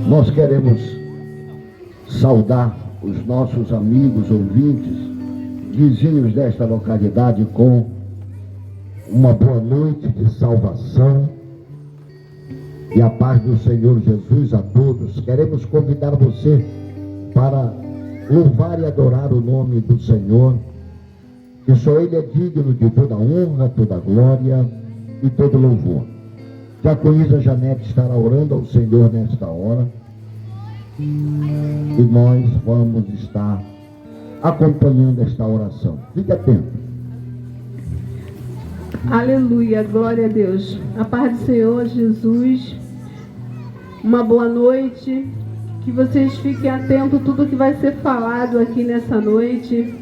Nós queremos saudar os nossos amigos ouvintes, vizinhos desta localidade, com uma boa noite de salvação e a paz do Senhor Jesus a todos. Queremos convidar você para louvar e adorar o nome do Senhor, que só Ele é digno de toda honra, toda glória e todo louvor. Diaconisa Janete estará orando ao Senhor nesta hora e nós vamos estar acompanhando esta oração. Fique atento. Aleluia, glória a Deus. A paz do Senhor Jesus. Uma boa noite. Que vocês fiquem atentos a tudo que vai ser falado aqui nessa noite,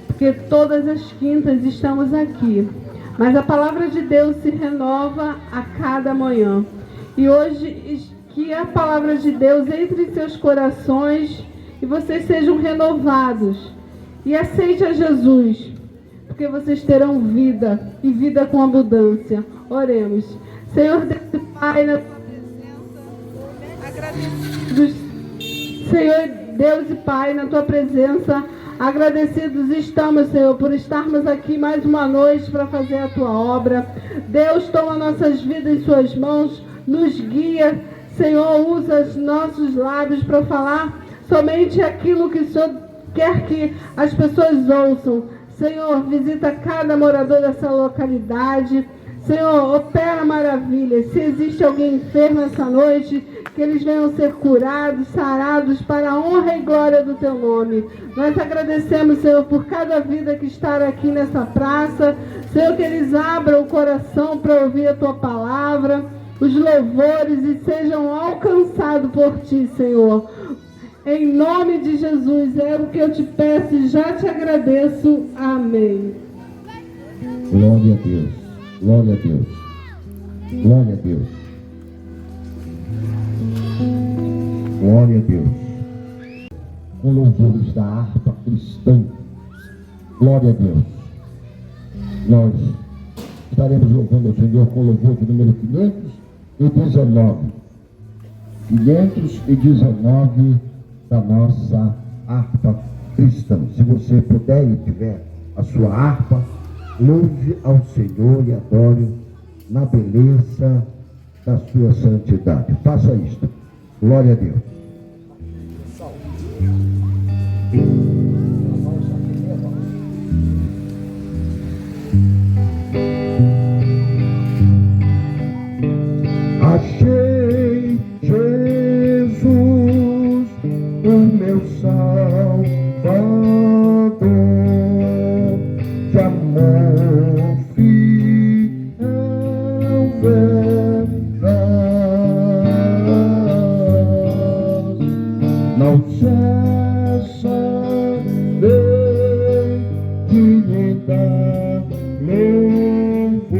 porque todas as quintas estamos aqui, mas a palavra de Deus se renova a cada manhã. E hoje que a palavra de Deus entre em seus corações e vocês sejam renovados e aceite a Jesus, porque vocês terão vida e vida com abundância. Oremos. Senhor Deus e Pai, na tua presença, agradecidos, Senhor Deus e Pai, na tua presença, agradecidos estamos, Senhor, por estarmos aqui mais uma noite para fazer a tua obra. Deus, toma nossas vidas em suas mãos, nos guia, Senhor, usa os nossos lábios para falar somente aquilo que o Senhor quer que as pessoas ouçam. Senhor, visita cada morador dessa localidade. Senhor, opera maravilhas. Se existe alguém enfermo essa noite, que eles venham ser curados, sarados, para a honra e glória do teu nome. Nós agradecemos, Senhor, por cada vida que está aqui nessa praça. Senhor, que eles abram o coração para ouvir a tua palavra, os louvores, e sejam alcançados por ti, Senhor. Em nome de Jesus, é o que eu te peço e já te agradeço. Amém. Glória a Deus, glória a Deus, glória a Deus, glória a Deus. Com louvores da harpa cristã, glória a Deus. Nós estaremos louvando ao Senhor com louvor de número 519. 519 da nossa harpa cristã. Se você puder e tiver a sua harpa, louve ao Senhor e adore na beleza da sua santidade. Faça isto. Glória a Deus. Achei Jesus, o meu Salvador, de amor fiel, veraz, não cessarei de lhe dar louvor,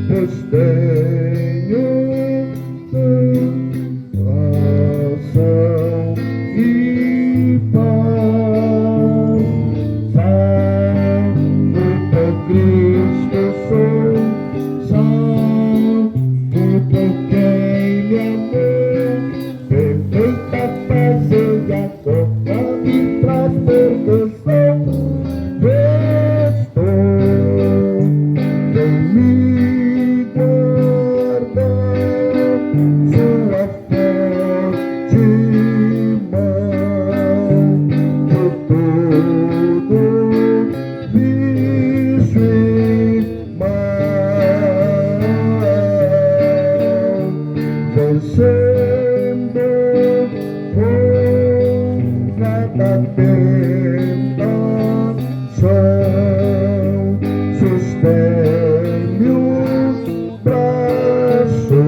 pois tenho coração e paz. Salvo por Cristo sou, salvo por quem me amou. Perfeita paz ele agora me traz perfeição. Estou em me guardar sua forte mão de todo vício e mal, vencendo com cada tentação, sustém-me o braço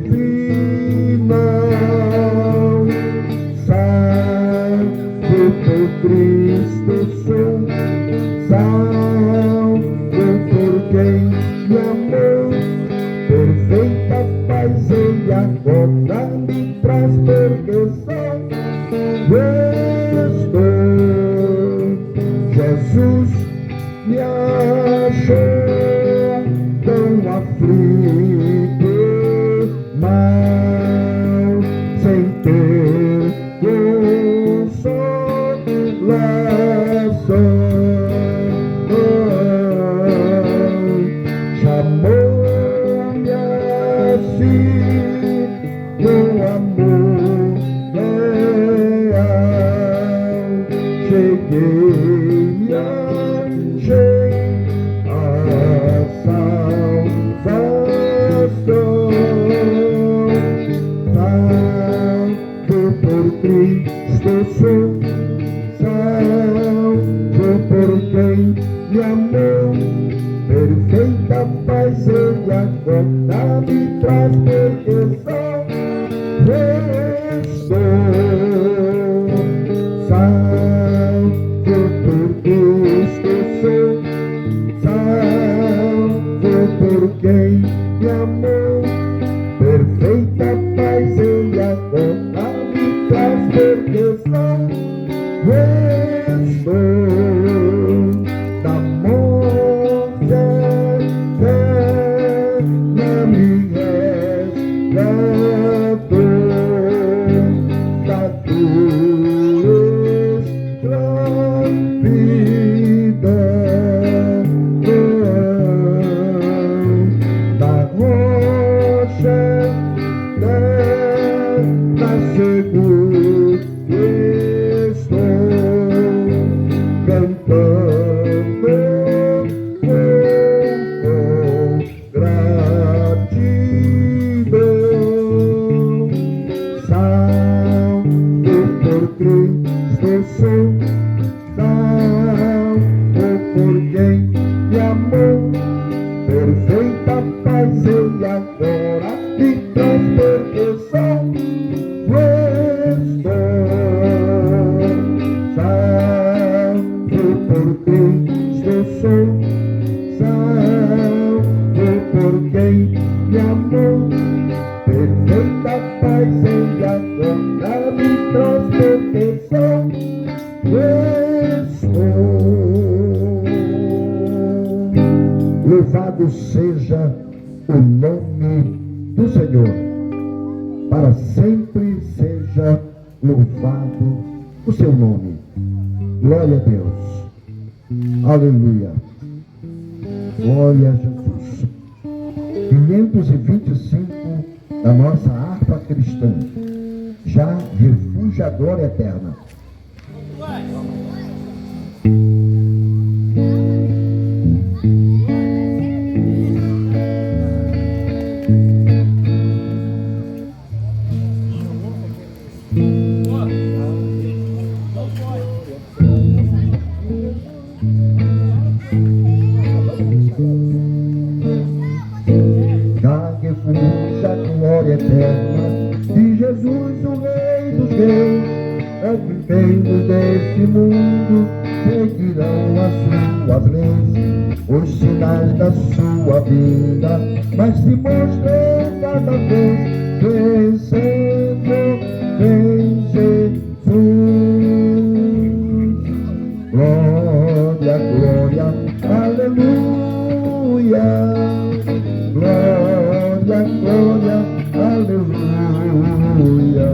divinal. Salvo por Cristo sou, salvo por quem me amou. Perfeita paz ele agora me traz perfeição. Jesus me achou tão aflito conheci com amor leal. Cheguei, me achei a salvação. Salvo por Cristo sou, salvo por quem me amou. Perfeita paz Ele agora me traz, porque só estou salvo por Cristo sou, salvo por quem me amou. Perfeita paz Ele agora me traz, porque só estou da morte eterna me resgatou da tua escravidão, da rocha eterna seguro estou cantando com gratidão. Salvo por Cristo sou, salvo por quem me amou. Perfeita paz Ele agora me traz, porque só estou salvo por Cristo sou, salvo por quem me amou. Perfeita paz Ele agora me traz, porque só estou. Louvado seja o nome do Senhor, para sempre seja louvado o seu nome. Glória a Deus. Aleluia. Glória a Jesus. 525 da nossa harpa cristã. Já refúgio a glória eterna. Refúgio a glória eterna de Jesus, o Rei dos Reis. Os viventes deste mundo seguirão as suas leis. Os sinais da sua vida, mas se mostram cada vez vencendo em Jesus. Glória, glória, aleluia. Glória, glória, aleluia.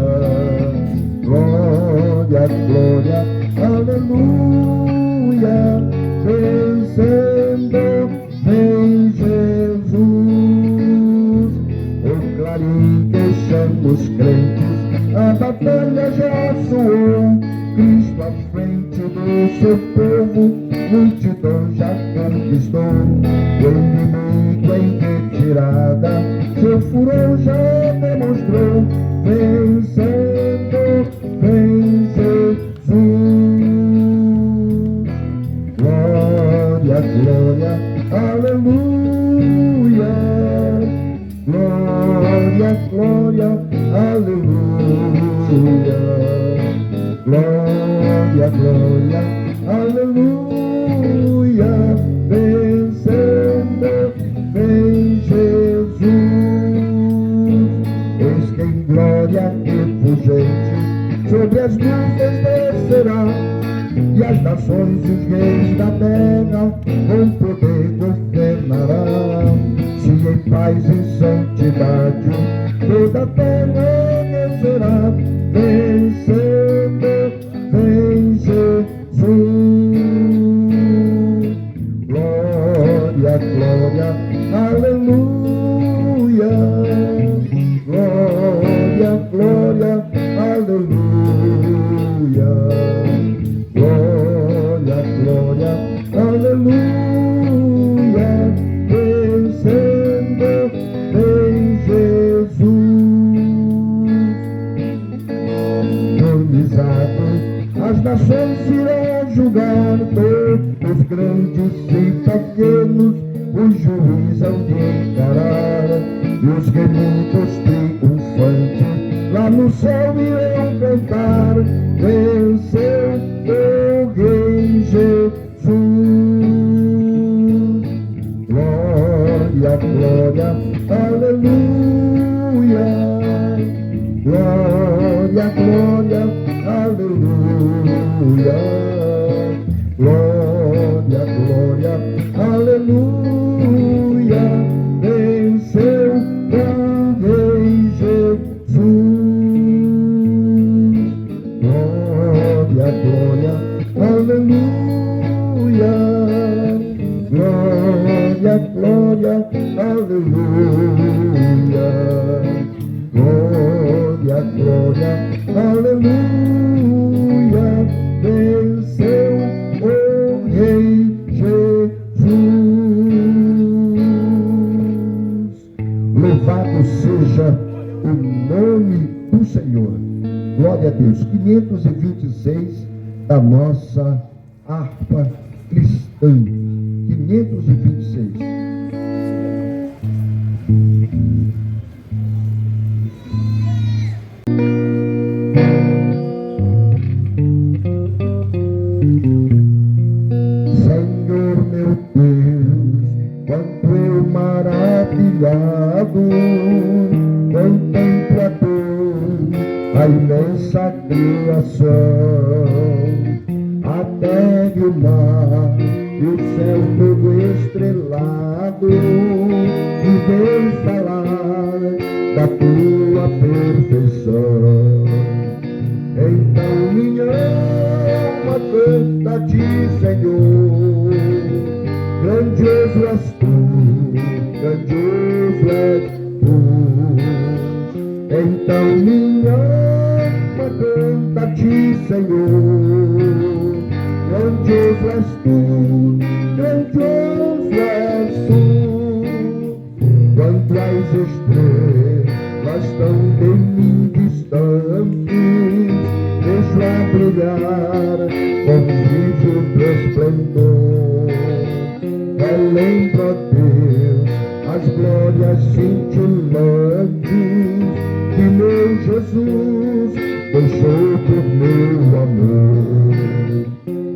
Glória, glória, aleluia. Vencendo em Jesus. O clarim que chama os crentes, a batalha já soou. Cristo à frente do seu povo, multidão já conquistou. O inimigo em retirada, seu furor já demonstrou. Vencendo em Jesus. Glória, glória, aleluia. Glória, glória, aleluia. Glória, glória, aleluia. Vencendo em Jesus. Eis que em glória refulgente sobre as nuvens descerá, e as nações e os reis da terra com poder governará. Se em paz e santidade toda a terra descerá, vencendo em Jesus. Glória, glória, aleluia. juntos triunfantes, lá no céu irão cantar, venceu o Rei Jesus. Glória, glória, aleluia. Glória, glória, aleluia. Glória, glória, aleluia. Venceu o Rei Jesus. Glória, glória, aleluia. Glória, glória, aleluia. Glória, glória, aleluia. Venceu o Rei Jesus. Louvado seja o nome do Senhor. Glória a Deus. 526 da nossa harpa cristã. 526. Senhor meu Deus, quanto eu maravilhado contemplo a a imensa criação, a terra e o mar e o céu todo estrelado, e vem falar da tua perfeição. Então minha alma canta a ti, Senhor, grandioso és tu, grandioso és tu. Então minha alma canta a ti, Senhor, grandioso és tu, grandioso és tu. Quanto às estrelas tão de mim distantes, deixo a brilhar com vívido resplendor. Relembro, ó Deus, as glórias cintilantes que meu Jesus deixou por meu amor.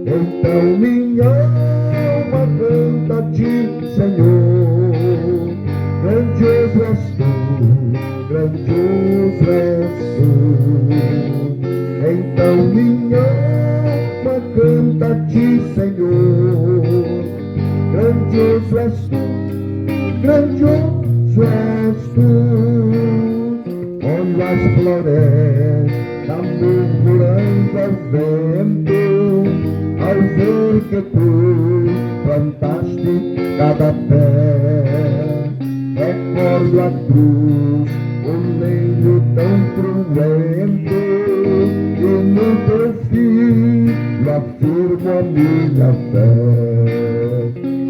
Então minha alma canta a ti, Senhor, grandioso és tu, grandioso és tu. Então minha alma canta a ti, Senhor, grandioso és tu, grandioso és tu. Olho as florestas murmurando ao vento, ao ver que tu plantaste cada pé. Recordo a cruz, o leito tão cruento, e no teu filho afirmo a minha fé.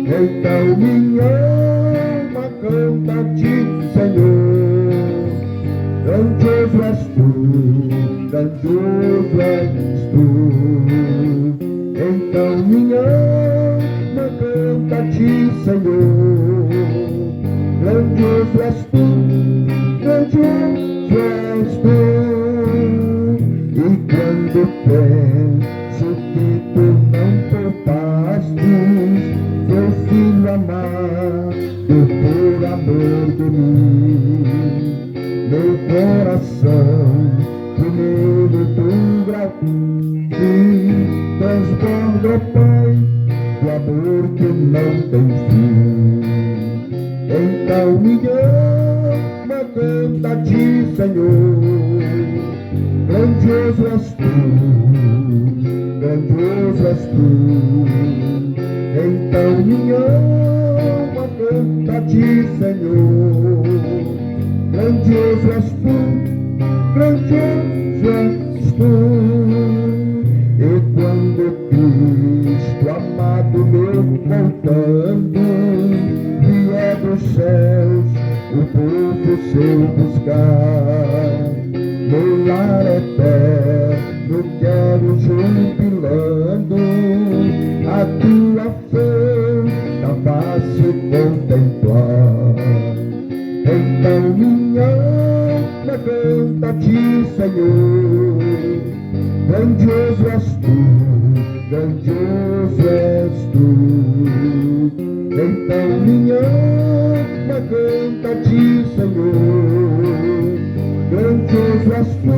Então minha alma canta a ti, Senhor, grandioso és tu, grandioso és tu. Então minha alma canta a ti, Senhor, grandioso és tu, grandioso és tu. E quando penso que tu não poupastes teu filho amado por amor de mim, meu coração primeiro tu grave transborda, Pai, do amor que não tem fim. Então minha alma canta a ti, Senhor, grandioso és tu, grandioso és tu. Então minha alma canta a ti, Senhor, grandioso és tu, grandioso és tu. E quando Cristo amado meu voltando vier dos céus o povo seu buscar, meu lar eterno quero jubilando a tua santa face contemplar. Então minha ti, Senhor. Grandioso és tu, grandioso és tu. Então minha alma canta a ti, Senhor. Grandioso és tu,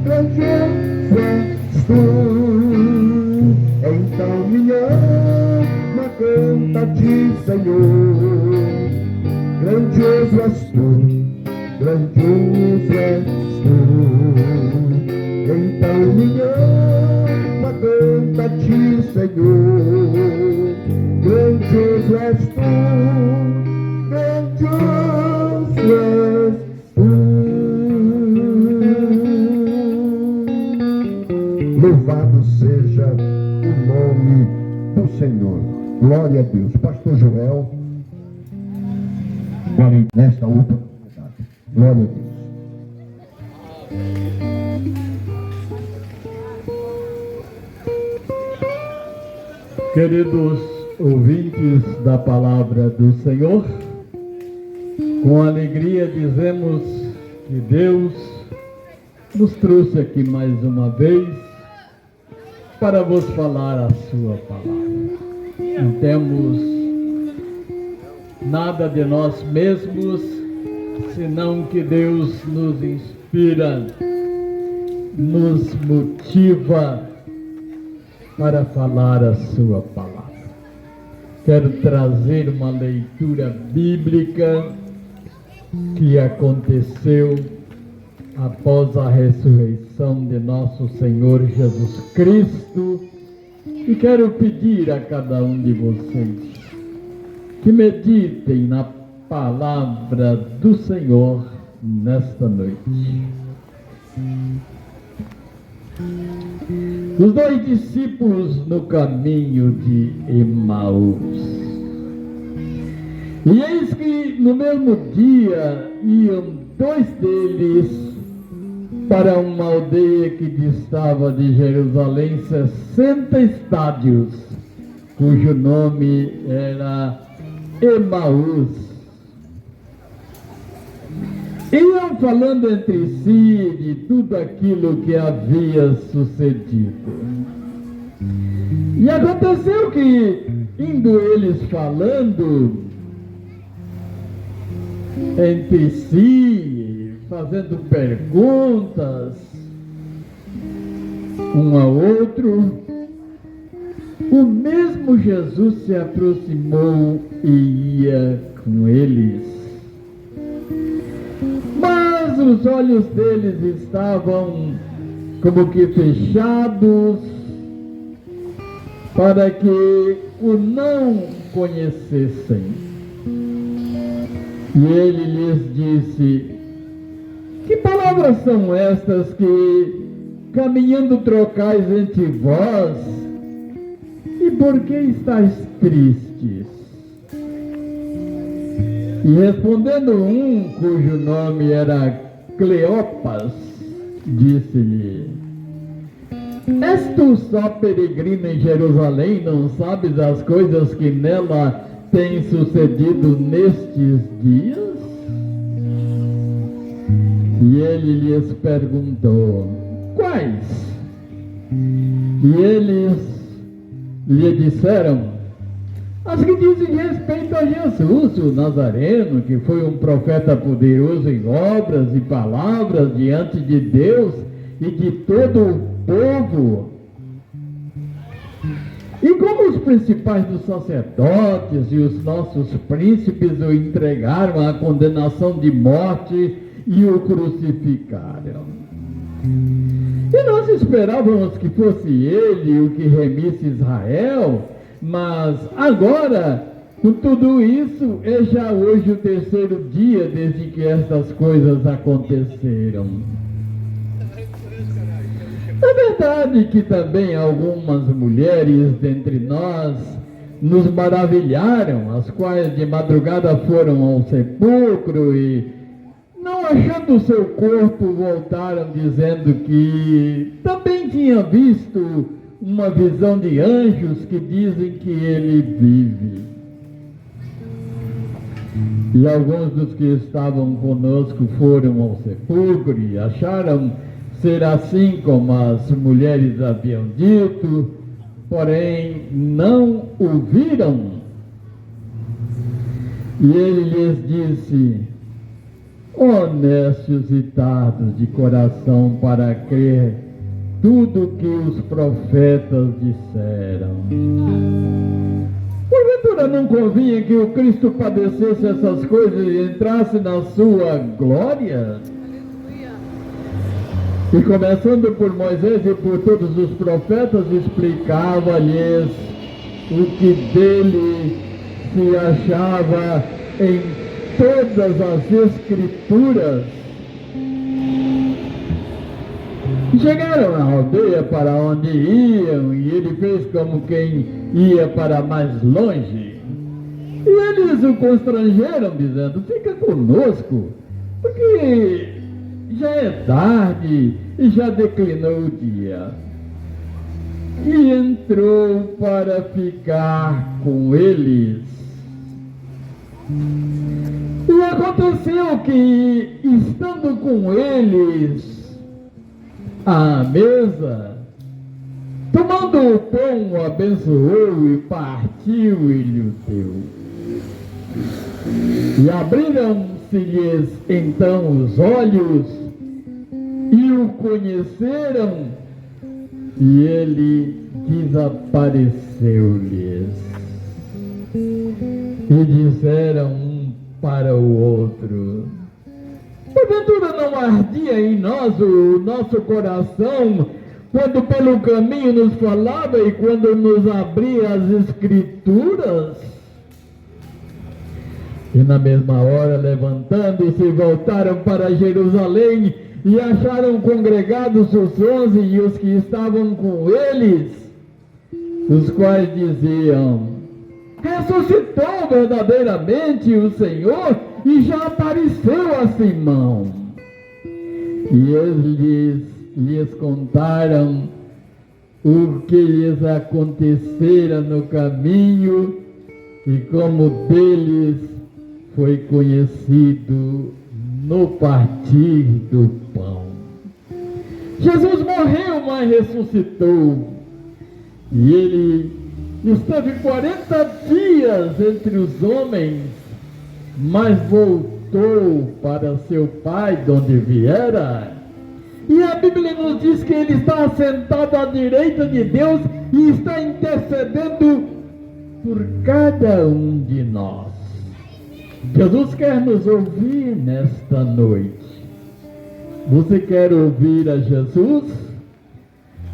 grandioso és tu. Então minha alma canta a ti, Senhor. Grandioso és tu, grandioso és tu. Então minha alma canta a ti, Senhor. Grandioso és tu, grandioso és tu. Louvado seja o nome do Senhor. Glória a Deus. Pastor Joel, nesta oportunidade. Glória a Deus. Queridos ouvintes da palavra do Senhor, com alegria dizemos que Deus nos trouxe aqui mais uma vez para vos falar a sua palavra. Não temos nada de nós mesmos, senão que Deus nos inspira, nos motiva para falar a sua palavra. Quero trazer uma leitura bíblica que aconteceu após a ressurreição de nosso Senhor Jesus Cristo, e quero pedir a cada um de vocês que meditem na palavra do Senhor nesta noite. Os dois discípulos no caminho de Emaús. E eis que no mesmo dia iam dois deles para uma aldeia que distava de Jerusalém 60 estádios, cujo nome era Emaús. Iam falando entre si de tudo aquilo que havia sucedido. E aconteceu que, indo eles falando entre si, fazendo perguntas um ao outro, o mesmo Jesus se aproximou e ia com eles. Mas os olhos deles estavam como que fechados, para que o não conhecessem. E ele lhes disse: que palavras são estas que, caminhando, trocais entre vós? E por que estáis tristes? E respondendo um, cujo nome era Cleopas, disse-lhe: és tu só peregrino em Jerusalém, não sabes as coisas que nela têm sucedido nestes dias? E ele lhes perguntou: quais? E eles lhe disseram: as que dizem respeito a Jesus, o Nazareno, que foi um profeta poderoso em obras e palavras diante de Deus e de todo o povo. E como os principais dos sacerdotes e os nossos príncipes o entregaram à condenação de morte e o crucificaram. E nós esperávamos que fosse ele o que remisse Israel, mas agora, com tudo isso, é já hoje o terceiro dia desde que estas coisas aconteceram. É verdade que também algumas mulheres dentre nós nos maravilharam, as quais de madrugada foram ao sepulcro e, não achando o seu corpo, voltaram dizendo que também tinham visto uma visão de anjos que dizem que ele vive. E alguns dos que estavam conosco foram ao sepulcro e acharam ser assim como as mulheres haviam dito, porém não o viram. E ele lhes disse: honestos e tardos de coração para crer tudo que os profetas disseram. Porventura não convinha que o Cristo padecesse essas coisas e entrasse na sua glória? E começando por Moisés e por todos os profetas, explicava-lhes o que dele se achava em todas as Escrituras. Chegaram à aldeia para onde iam, e ele fez como quem ia para mais longe. E eles o constrangeram, dizendo: fica conosco, porque já é tarde e já declinou o dia. E entrou para ficar com eles. E aconteceu que, estando com eles à mesa, tomando o pão, o abençoou e partiu e lhe deu. E abriram-se-lhes então os olhos e o conheceram, e ele desapareceu-lhes. E disseram um para o outro: porventura não ardia em nós o nosso coração, quando pelo caminho nos falava e quando nos abria as Escrituras? E na mesma hora, levantando-se, voltaram para Jerusalém e acharam congregados os 11 e os que estavam com eles, os quais diziam: ressuscitou verdadeiramente o Senhor e já apareceu a Simão. E eles lhes contaram o que lhes acontecera no caminho e como deles foi conhecido no partir do pão. Jesus morreu, mas ressuscitou. E ele esteve 40 dias entre os homens, mas voltou para seu Pai, de onde viera. E a Bíblia nos diz que ele está assentado à direita de Deus e está intercedendo por cada um de nós. Jesus quer nos ouvir nesta noite. Você quer ouvir a Jesus?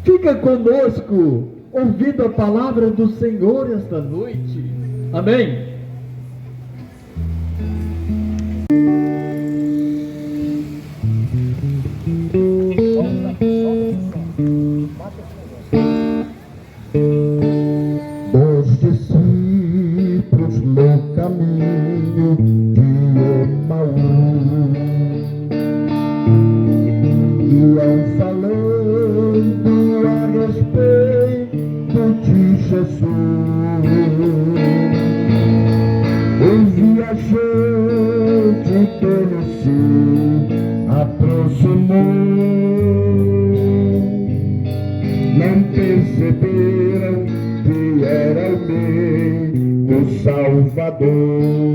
Fica conosco, ouvindo a palavra do Senhor esta noite. Amém? Os discípulos no caminho de Emaús iam falando a respeito de Jesus. O viajante dele se aproximou. Não perceberam que era o meu Salvador.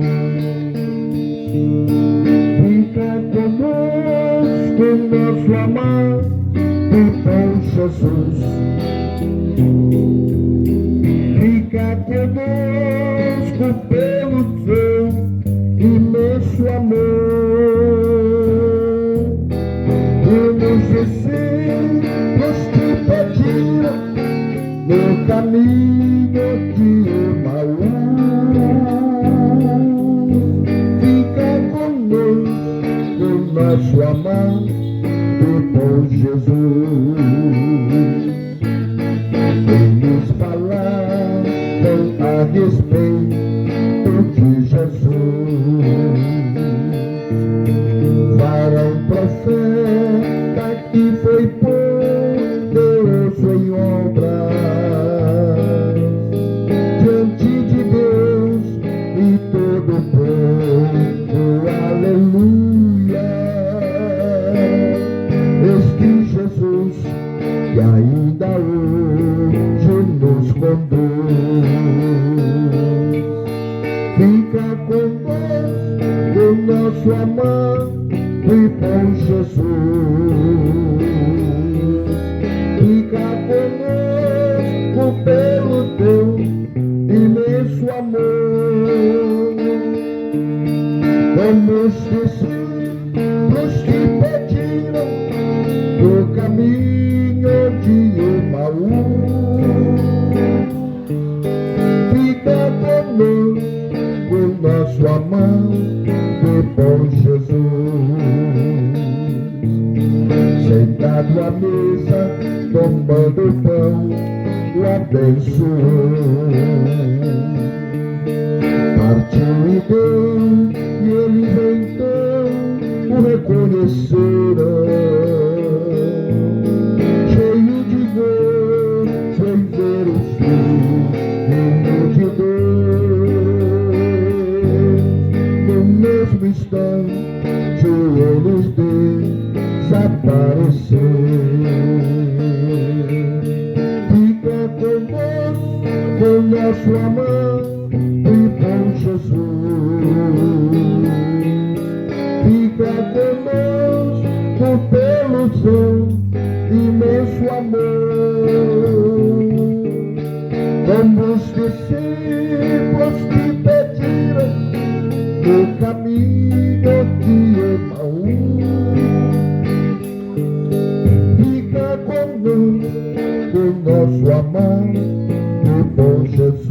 Fica conosco, nosso amado bom Jesus. Fica conosco pelo seu imenso amor. E nos discípulos te pediram no caminho de Emaús. Fica conosco, nosso amado bom Jesus. Eles falaram a respeito de Jesus. Varão profeta que foi poderoso em obras diante de Deus e todo o povo. que ainda hoje nos conduz. Fica conosco o nosso amado e bom Jesus. Fica conosco pelo teu imenso amor. Como os discípulos te pediram no caminho de Emaús. Fica conosco o nosso amado e bom Jesus. Sentado à mesa, tomando o pão, o abençoou. Partiu e deu, e eles então o reconheceram. Cheio de gozo em ver o Filho de Deus. No mesmo instante eles desapareceram. Fica conosco o nosso amado e bom Jesus. Fica conosco pelo seu imenso amor. Como os discípulos te pediram no caminho de Emaús. Fica conosco o nosso amado e bom Jesus.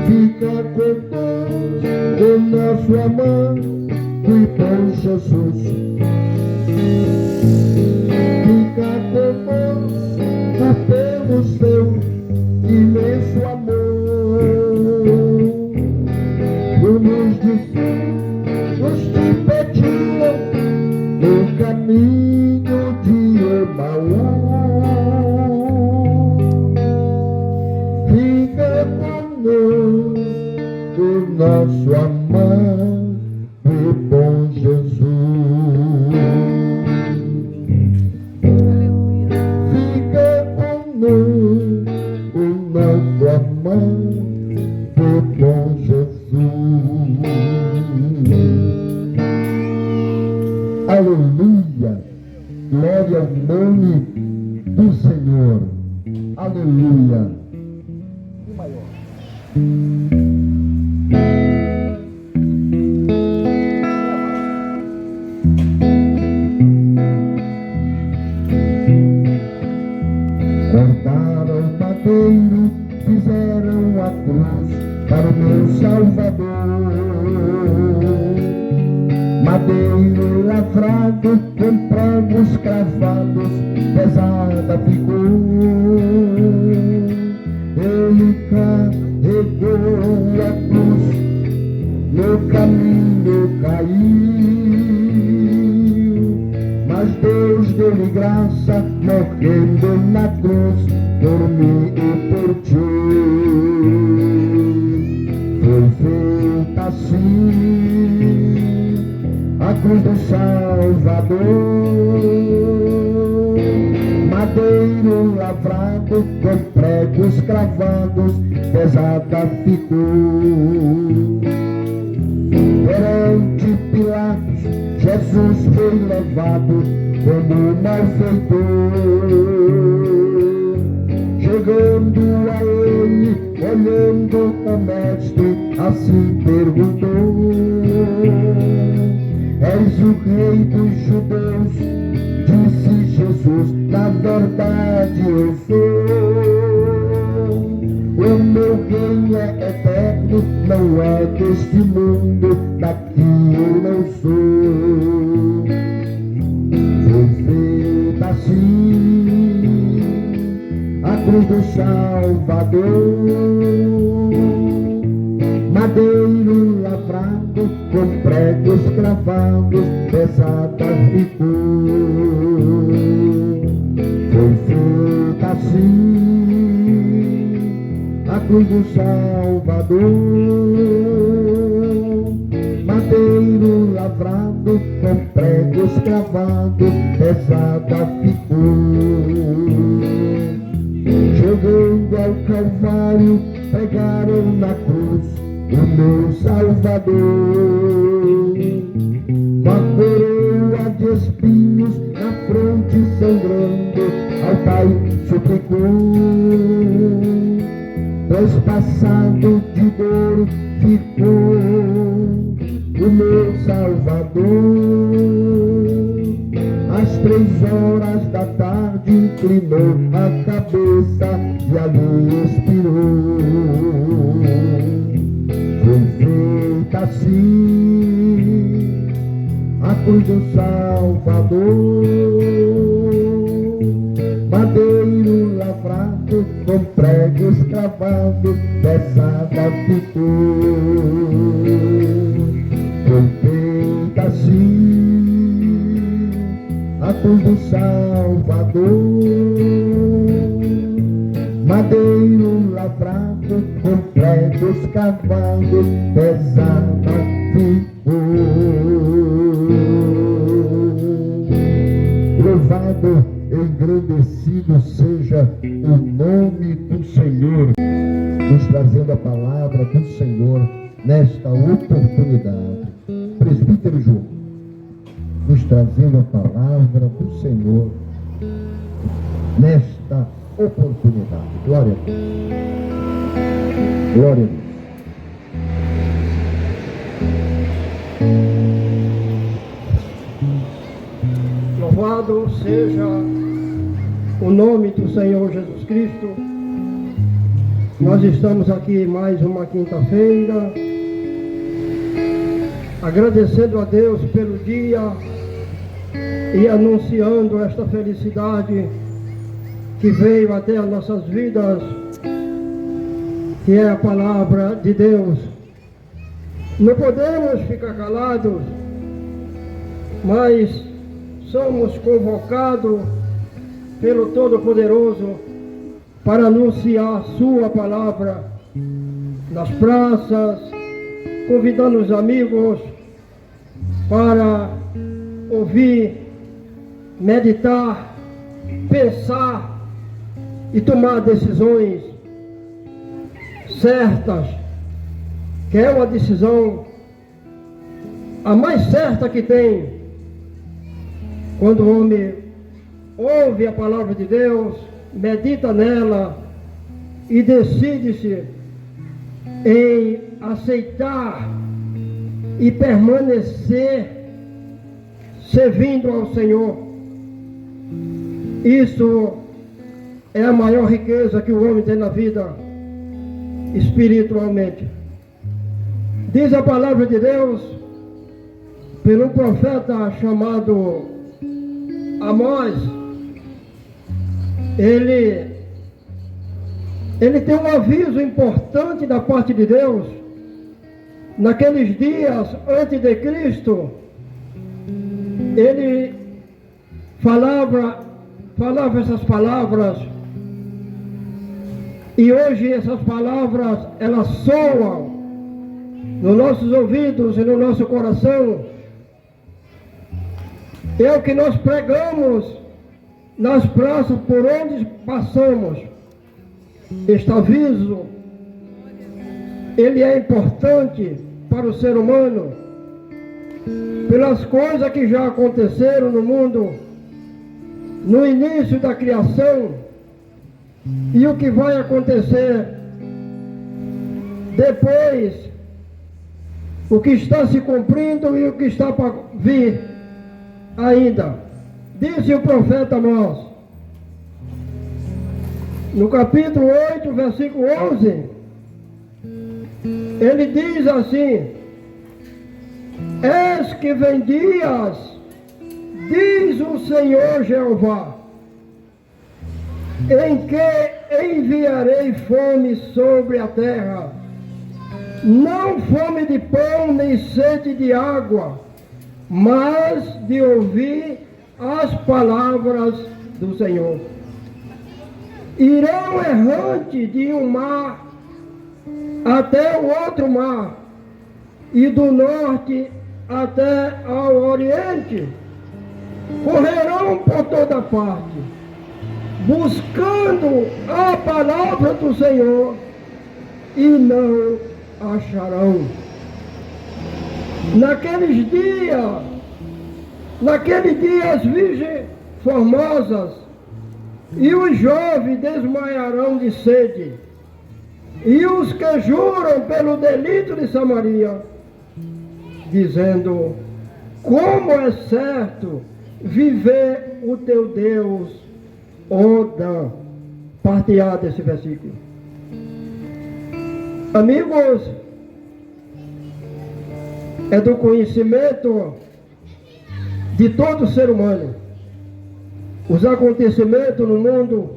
Fica conosco o nosso amado e bom Jesus. Fica conosco pelo seu imenso amor. Como os discípulos te pediram no caminho de Emaús. Fica conosco o nosso amado e bom Jesus. Fica conosco o nosso amado e bom Jesus. Aleluia! Glória ao nome do Senhor. Aleluia! Cortaram o madeiro, fizeram a cruz para o meu Salvador. Madeiro lavrado com pregos cravados, pesada ficou. Ele carregou a cruz, no caminho caiu. Mas Deus deu-lhe graça, morrendo na cruz, por mim e por ti. Foi feita assim a cruz do Salvador. Madeiro lavrado com pregos cravados, pesada ficou. Perante Pilatos, Jesus foi levado como malfeitor. Chegando a ele, olhando o mestre, assim perguntou: És o rei dos judeus? Disse Jesus: na verdade eu sou. O meu reino é eterno, não é deste mundo, daqui eu não sou. Foi feita assim a cruz do Salvador. Madeiro lavrado com pregos cravados, pesada ficou. Foi feita assim a cruz do Salvador. madeiro lavrado, com pregos cravado, pesada ficou. Chegando ao Calvário, pregaram na cruz o meu Salvador. Com a coroa de espinhos na fronte sangrando, ao Pai suplicou. Transpassado de dor ficou o meu Salvador. Às 3 horas da tarde inclinou a cabeça e ali expirou. Foi feita assim a cruz do Salvador. Madeiro lavrado, com pregos cravados, pesada ficou. Foi feita assim a cruz do Salvador. Madeiro lavrado, com pregos cravados, pesada ficou. Louvado, engrandecido seja o nome do Senhor, nos trazendo a palavra do Senhor nesta oportunidade. Presbítero João, nos trazendo a palavra do Senhor nesta oportunidade. Glória a Deus. Glória a Deus. Louvado seja o nome do Senhor Jesus Cristo. Nós estamos aqui mais uma quinta-feira, agradecendo a Deus pelo dia e anunciando esta felicidade que veio até as nossas vidas, que é a palavra de Deus. Não podemos ficar calados, mas somos convocados pelo Todo-Poderoso para anunciar a sua palavra nas praças, convidando os amigos para ouvir, meditar, pensar e tomar decisões certas, que é uma decisão a mais certa que tem, quando o homem ouve a palavra de Deus, medita nela e decide-se em aceitar e permanecer servindo ao Senhor. Isso é a maior riqueza que o homem tem na vida, espiritualmente. Diz a palavra de Deus, pelo profeta chamado Amós, ele tem um aviso importante da parte de Deus. Naqueles dias antes de Cristo, ele falava essas palavras, e hoje essas palavras elas soam nos nossos ouvidos e no nosso coração. É o que nós pregamos nas praças por onde passamos. Este aviso, ele é importante para o ser humano, pelas coisas que já aconteceram no mundo, no início da criação, e o que vai acontecer depois, o que está se cumprindo e o que está para vir ainda. Disse o profeta Amós, no capítulo 8, versículo 11, ele diz assim: eis que vem dias, diz o Senhor Jeová, em que enviarei fome sobre a terra, não fome de pão nem sede de água, mas de ouvir as palavras do Senhor. Irão errante de um mar até o outro mar, e do norte até ao Oriente, correrão por toda parte, buscando a palavra do Senhor, e não acharão. Naquele dia as virgens formosas e os jovens desmaiarão de sede, e os que juram pelo delito de Samaria, dizendo: como é certo viver o teu Deus, ó Dan. Parte A desse versículo. Amigos, é do conhecimento de todo ser humano. Os acontecimentos no mundo,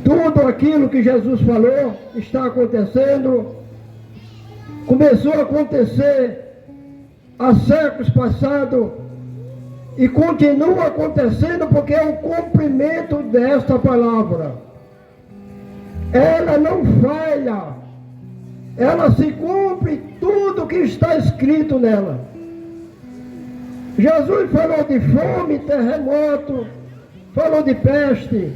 tudo aquilo que Jesus falou está acontecendo, começou a acontecer há séculos passados e continua acontecendo porque é o cumprimento desta palavra. Ela não falha, ela se cumpre tudo que está escrito nela. Jesus falou de fome, terremoto, falou de peste,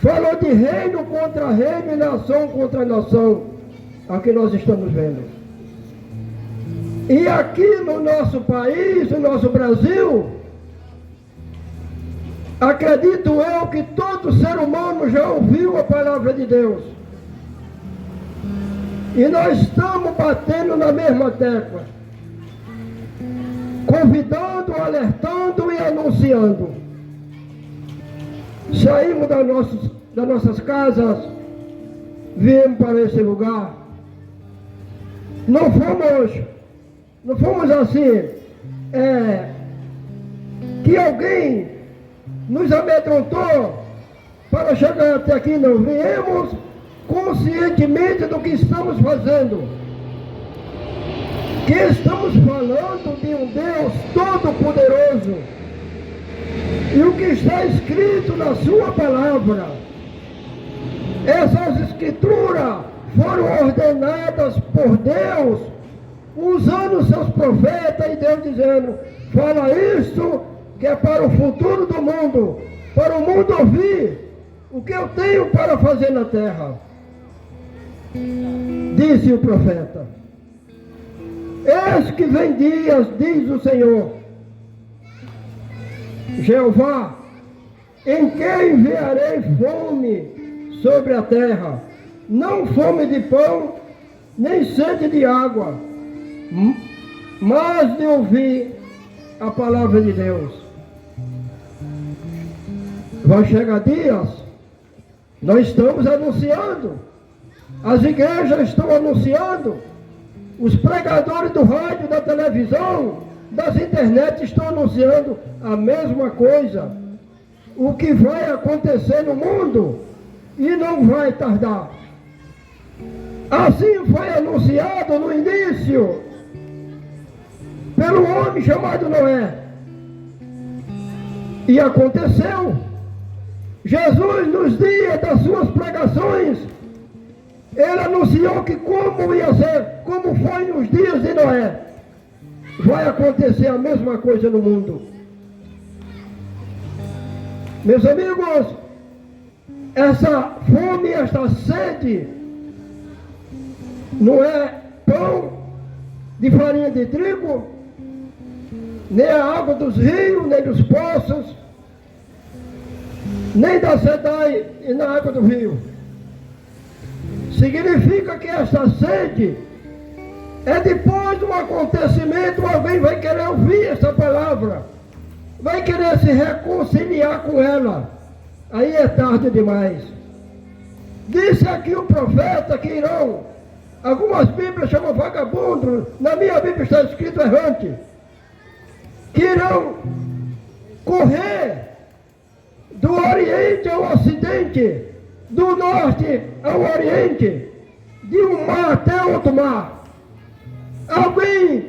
falou de reino contra reino e nação contra nação, a que nós estamos vendo. E aqui no nosso país, no nosso Brasil, acredito eu que todo ser humano já ouviu a palavra de Deus. E nós estamos batendo na mesma tecla, convidando, alertando e anunciando. Saímos das nossas casas, viemos para esse lugar. Não fomos assim, que alguém nos amedrontou para chegar até aqui, não. Viemos conscientemente do que estamos fazendo. Que estamos falando de um Deus todo-poderoso. E o que está escrito na sua palavra. Essas escrituras foram ordenadas por Deus, usando seus profetas, e Deus dizendo: fala isto, que é para o futuro do mundo, para o mundo ouvir o que eu tenho para fazer na terra. Disse o profeta: eis que vem dias, diz o Senhor Jeová, em que enviarei fome sobre a terra, não fome de pão, nem sede de água, mas de ouvir a palavra de Deus. Vai chegar dias, nós estamos anunciando, as igrejas estão anunciando, os pregadores do rádio, da televisão, das internet estão anunciando a mesma coisa. O que vai acontecer no mundo e não vai tardar. Assim foi anunciado no início pelo homem chamado Noé. E aconteceu. Jesus, nos dias das suas pregações, ele anunciou que como ia ser, como foi nos dias de Noé, vai acontecer a mesma coisa no mundo. Meus amigos, essa fome, esta sede, não é pão de farinha de trigo, nem a água dos rios, nem dos poços, nem da cidade e na água do rio. Significa que essa sede é depois de um acontecimento, alguém vai querer ouvir essa palavra, vai querer se reconciliar com ela. Aí é tarde demais. Disse aqui o profeta que irão, algumas bíblias chamam vagabundo, na minha Bíblia está escrito errante, que irão correr do Oriente ao Ocidente, do Norte ao Oriente, de um mar até outro mar. Alguém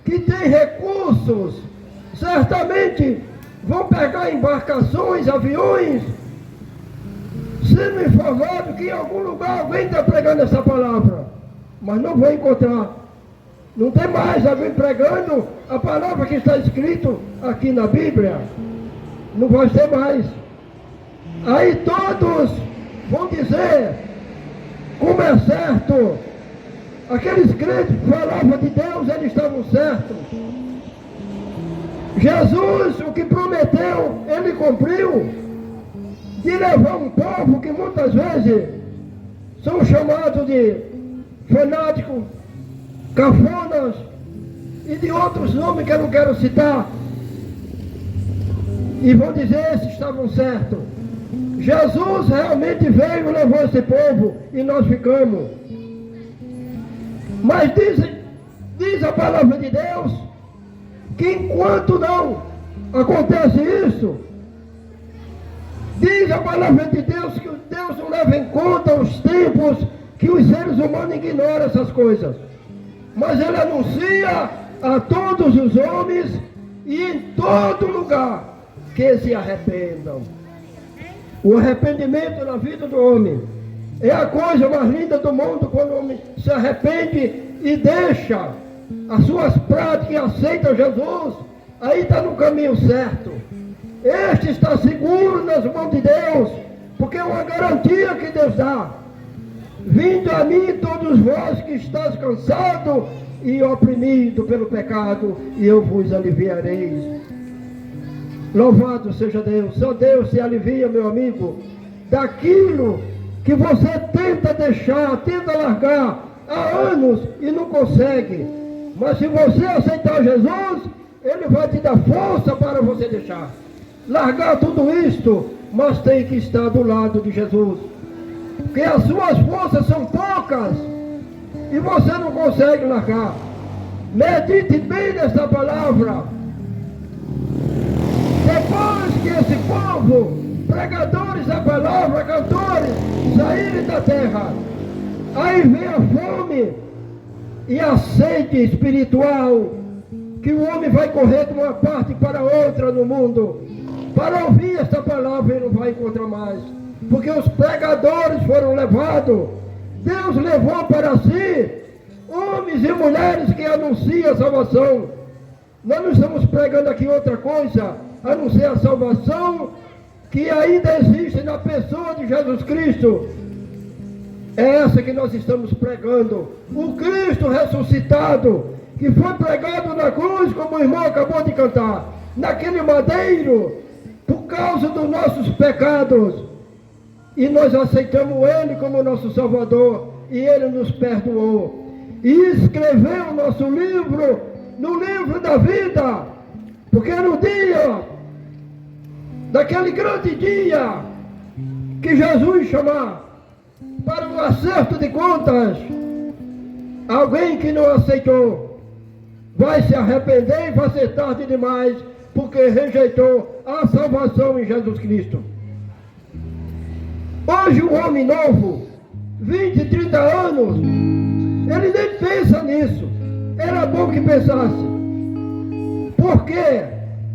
que tem recursos, certamente vão pegar embarcações, aviões, sendo informado que em algum lugar alguém está pregando essa palavra, mas não vão encontrar. Não tem mais alguém pregando a palavra que está escrito aqui na Bíblia. Não vai ser mais. Aí todos vão dizer, como é certo, aqueles crentes que falavam de Deus, eles estavam certos. Jesus, o que prometeu, ele cumpriu, de levar um povo que muitas vezes são chamados de fanáticos, cafonas e de outros nomes que eu não quero citar. E vão dizer, esses estavam certos. Jesus realmente veio e levou esse povo e nós ficamos. Mas diz a palavra de Deus que enquanto não acontece isso, diz a palavra de Deus que Deus não leva em conta os tempos que os seres humanos ignoram essas coisas. Mas ele anuncia a todos os homens e em todo lugar que se arrependam. O arrependimento na vida do homem é a coisa mais linda do mundo, quando o homem se arrepende e deixa as suas práticas e aceita Jesus. Aí está no caminho certo. Este está seguro nas mãos de Deus, porque é uma garantia que Deus dá. Vindo a mim todos vós que estáis cansados e oprimidos pelo pecado, e eu vos aliviarei. Louvado seja Deus. Só Deus se alivia, meu amigo, daquilo que você tenta deixar, tenta largar há anos e não consegue. Mas se você aceitar Jesus, Ele vai te dar força para você deixar. Largar tudo isto, mas tem que estar do lado de Jesus. Porque as suas forças são poucas e você não consegue largar. Medite bem nessa palavra. Depois que esse povo, pregadores da palavra, cantores, saírem da terra, aí vem a fome e a sede espiritual, que o homem vai correr de uma parte para outra no mundo, para ouvir esta palavra e não vai encontrar mais, porque os pregadores foram levados. Deus levou para si homens e mulheres que anunciam a salvação. Nós não estamos pregando aqui outra coisa, a não ser a salvação que ainda existe na pessoa de Jesus Cristo. É essa que nós estamos pregando. O Cristo ressuscitado, que foi pregado na cruz, como o irmão acabou de cantar, naquele madeiro, por causa dos nossos pecados. E nós aceitamos Ele como nosso Salvador, e Ele nos perdoou. E escreveu o nosso livro, no livro da vida, porque no dia, daquele grande dia, que Jesus chamar para um acerto de contas, alguém que não aceitou, vai se arrepender e vai ser tarde demais, porque rejeitou a salvação em Jesus Cristo. Hoje o homem novo, 20, 30 anos, ele nem pensa nisso. Era bom que pensasse. Porque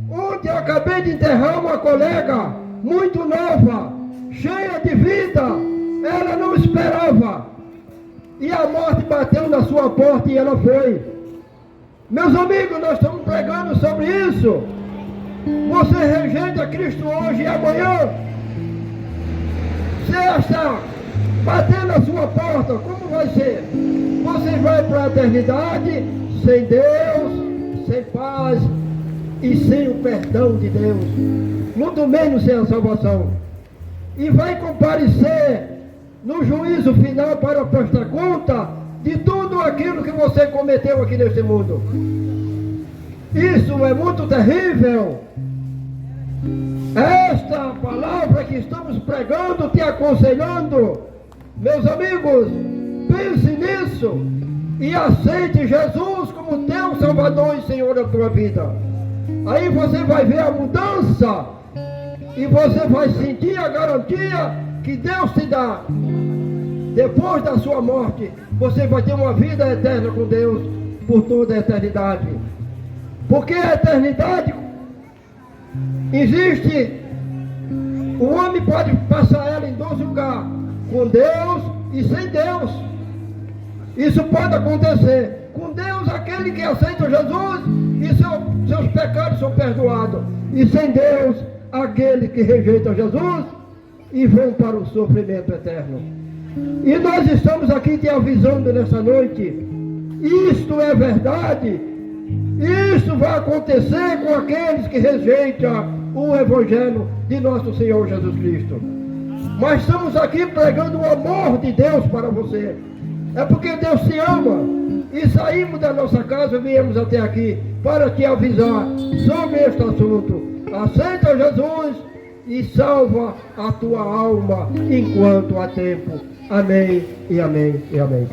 ontem eu acabei de enterrar uma colega muito nova, cheia de vida. Ela não esperava. E a morte bateu na sua porta e ela foi. Meus amigos, nós estamos pregando sobre isso. Você rejeita Cristo hoje e amanhã, se esta bater na sua porta, como vai ser? Você vai para a eternidade sem Deus, sem paz e sem o perdão de Deus, muito menos sem a salvação. E vai comparecer no juízo final para prestar conta de tudo aquilo que você cometeu aqui neste mundo. Isso é muito terrível. Esta palavra que estamos pregando, te aconselhando, meus amigos, pense nisso e aceite Jesus como teu Salvador e Senhor da tua vida. Aí você vai ver a mudança e você vai sentir a garantia que Deus te dá. Depois da sua morte, você vai ter uma vida eterna com Deus por toda a eternidade. Porque a eternidade existe, o homem pode passar ela em 2 lugares, com Deus e sem Deus. Isso pode acontecer. Com Deus Deus aquele que aceita Jesus e seus pecados são perdoados. E sem Deus aquele que rejeita Jesus e vão para o sofrimento eterno. E nós estamos aqui te avisando nessa noite, isto é verdade, isso vai acontecer com aqueles que rejeitam o Evangelho de nosso Senhor Jesus Cristo. Mas estamos aqui pregando o amor de Deus para você. É porque Deus te ama. E saímos da nossa casa e viemos até aqui para te avisar sobre este assunto. Aceita Jesus e salva a tua alma enquanto há tempo. Amém e amém e amém.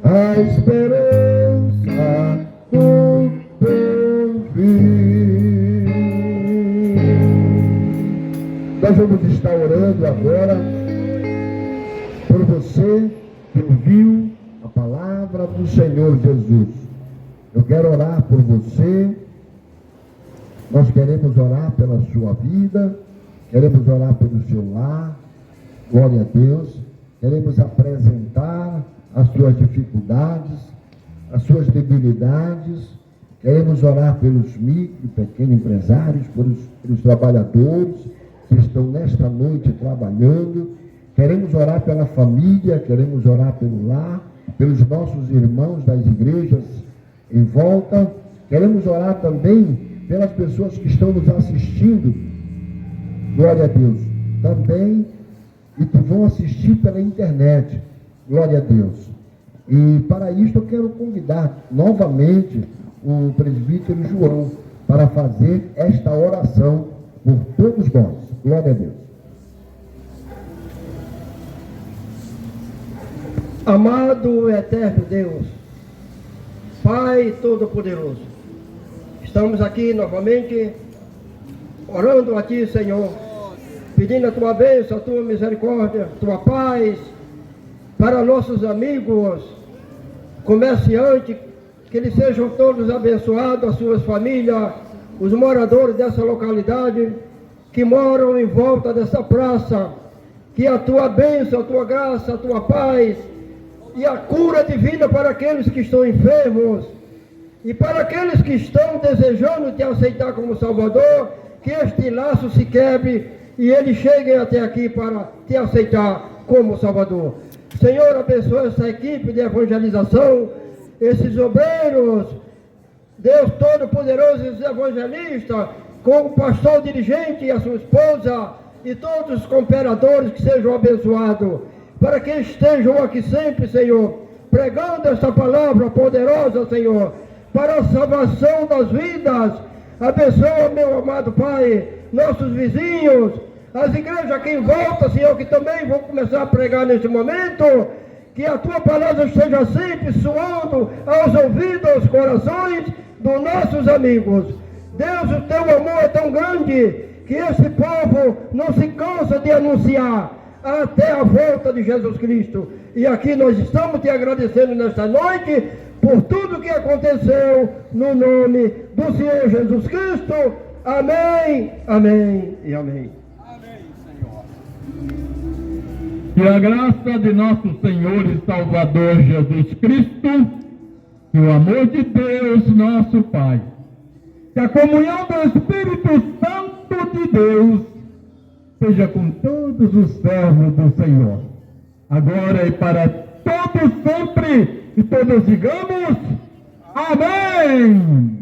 A esperança do porvir. Nós vamos estar orando agora por você que ouviu a palavra do Senhor Jesus. Eu quero orar por você. Nós queremos orar pela sua vida, queremos orar pelo seu lar, glória a Deus. Queremos apresentar as suas dificuldades, as suas debilidades. Queremos orar pelos micro e pequenos empresários, pelos trabalhadores que estão nesta noite trabalhando. Queremos orar pela família, queremos orar pelo lar, pelos nossos irmãos das igrejas em volta. Queremos orar também pelas pessoas que estão nos assistindo, glória a Deus, também, e que vão assistir pela internet, glória a Deus. E para isso eu quero convidar novamente o presbítero João para fazer esta oração por todos nós, glória a Deus. Amado eterno Deus, Pai Todo-Poderoso, estamos aqui novamente orando a Ti, Senhor, pedindo a Tua bênção, a Tua misericórdia, a Tua paz para nossos amigos comerciantes, que eles sejam todos abençoados, as suas famílias, os moradores dessa localidade que moram em volta dessa praça, que a Tua bênção, a Tua graça, a Tua paz e a cura divina para aqueles que estão enfermos e para aqueles que estão desejando Te aceitar como Salvador, que este laço se quebre e eles cheguem até aqui para Te aceitar como Salvador. Senhor, abençoa essa equipe de evangelização, esses obreiros, Deus Todo-Poderoso, esses evangelistas, com o pastor dirigente e a sua esposa, e todos os cooperadores que sejam abençoados, para que estejam aqui sempre, Senhor, pregando esta palavra poderosa, Senhor, para a salvação das vidas. Abençoa, meu amado Pai, nossos vizinhos, as igrejas aqui em volta, Senhor, que também vão começar a pregar neste momento, que a Tua palavra esteja sempre soando aos ouvidos, aos corações dos nossos amigos. Deus, o Teu amor é tão grande que esse povo não se cansa de anunciar até a volta de Jesus Cristo. E aqui nós estamos Te agradecendo nesta noite por tudo que aconteceu no nome do Senhor Jesus Cristo. Amém, amém e amém. Que a graça de nosso Senhor e Salvador Jesus Cristo, que o amor de Deus, nosso Pai, que a comunhão do Espírito Santo de Deus seja com todos os servos do Senhor, agora e para todos sempre, e todos digamos, amém!